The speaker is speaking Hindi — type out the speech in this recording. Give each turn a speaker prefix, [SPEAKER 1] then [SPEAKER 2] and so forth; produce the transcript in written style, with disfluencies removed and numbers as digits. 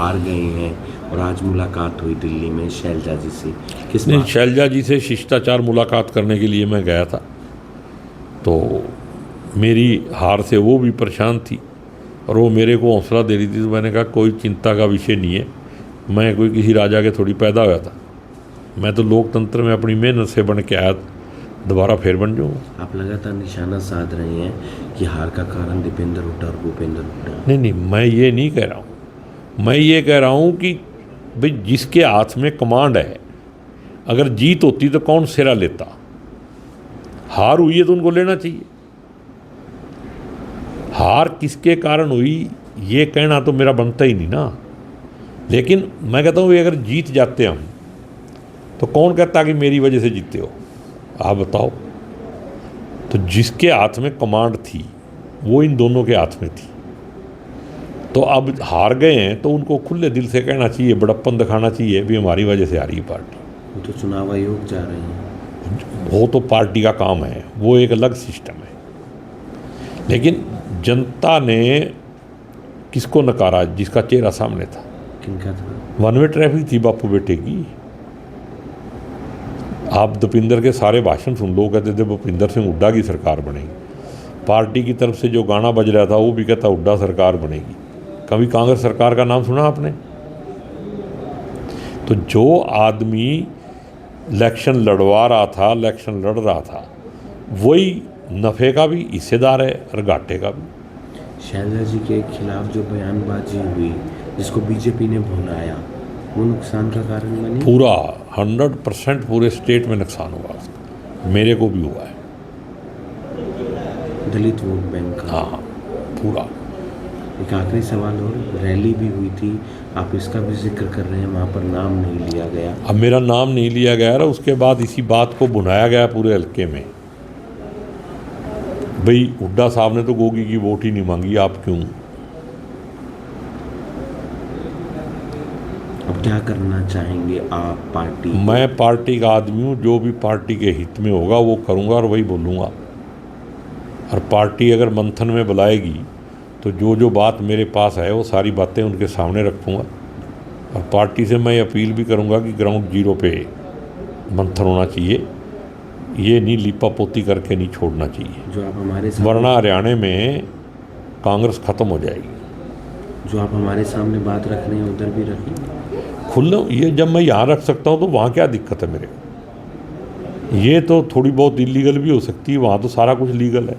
[SPEAKER 1] हार गए हैं और आज मुलाकात हुई दिल्ली में शैलजा जी से, किस
[SPEAKER 2] नहीं,
[SPEAKER 1] बात?
[SPEAKER 2] शैलजा जी से शिष्टाचार मुलाकात करने के लिए मैं गया था, तो मेरी हार से वो भी परेशान थी और वो मेरे को हौसला दे रही थी। तो मैंने कहा कोई चिंता का विषय नहीं है, मैं कोई किसी राजा के थोड़ी पैदा हुआ था, मैं तो लोकतंत्र में अपनी मेहनत से बन के आया, दोबारा फिर बन जाऊँगा।
[SPEAKER 1] आप लगातार निशाना साध रहे हैं कि हार का कारण दीपेंद्र हुड्डा और भूपेंद्र हुड्डा।
[SPEAKER 2] नहीं, मैं ये नहीं कह रहा हूँ, मैं ये कह रहा हूँ कि भाई जिसके हाथ में कमांड है, अगर जीत होती तो कौन सिरा लेता? हार हुई है तो उनको लेना चाहिए। हार किसके कारण हुई ये कहना तो मेरा बनता ही नहीं ना। लेकिन मैं कहता हूँ अगर जीत जाते हम तो कौन कहता कि मेरी वजह से जीते हो? आप बताओ। तो जिसके हाथ में कमांड थी वो इन दोनों के हाथ में थी, तो अब हार गए हैं तो उनको खुले दिल से कहना चाहिए, बड़प्पन दिखाना चाहिए भी हमारी वजह से हारी पार्टी।
[SPEAKER 1] वो तो चुनाव आयोग जा रहे हैं।
[SPEAKER 2] वो तो पार्टी का काम है, वो एक अलग सिस्टम है। लेकिन जनता ने किसको नकारा? जिसका चेहरा सामने था।
[SPEAKER 1] किनका था?
[SPEAKER 2] वन वे ट्रैफिक थी बापू बेटे की। आप दीपेंद्र के सारे भाषण सुन लो, कहते थे भूपेंद्र सिंह हुड्डा की सरकार बनेगी। पार्टी की तरफ से जो गाना बज रहा था वो भी कहता हुड्डा सरकार बनेगी। कभी कांग्रेस सरकार का नाम सुना आपने? तो जो आदमी इलेक्शन लड़वा रहा था, इलेक्शन लड़ रहा था, वही नफ़े का भी हिस्सेदार है और घाटे का भी।
[SPEAKER 1] शैलजा जी के खिलाफ जो बयानबाजी हुई, जिसको बीजेपी ने भुनाया, वो नुकसान का कारण बनी।
[SPEAKER 2] पूरा 100% पूरे स्टेट में नुकसान हुआ उसका, मेरे को भी हुआ है।
[SPEAKER 1] दलित वोट बैंक का।
[SPEAKER 2] हाँ, पूरा।
[SPEAKER 1] एक आखिरी सवाल और, रैली भी हुई थी, आप इसका भी जिक्र कर रहे हैं, वहाँ पर नाम नहीं लिया गया।
[SPEAKER 2] अब मेरा नाम नहीं लिया गया और उसके बाद इसी बात को बुनाया गया पूरे हल्के में, भाई हुड्डा साहब ने तो गोगी की वोट ही नहीं मांगी, आप क्यों?
[SPEAKER 1] अब क्या करना चाहेंगे आप पार्टी?
[SPEAKER 2] मैं पार्टी का आदमी हूँ, जो भी पार्टी के हित में होगा वो करूँगा और वही बोलूँगा। और पार्टी अगर मंथन में बुलाएगी तो जो जो बात मेरे पास है वो सारी बातें उनके सामने रखूँगा। और पार्टी से मैं अपील भी करूँगा कि ग्राउंड जीरो पे मंथन होना चाहिए, ये नहीं लीपा पोती करके नहीं छोड़ना चाहिए,
[SPEAKER 1] जो आप हमारे
[SPEAKER 2] वरना हरियाणा में कांग्रेस ख़त्म हो जाएगी।
[SPEAKER 1] जो आप हमारे सामने बात रख रहे हैं उधर भी रखी
[SPEAKER 2] खुला, ये जब मैं यहाँ रख सकता हूँ तो वहाँ क्या दिक्कत है मेरे को? ये तो थोड़ी बहुत इलीगल भी हो सकती है, वहाँ तो सारा कुछ लीगल है।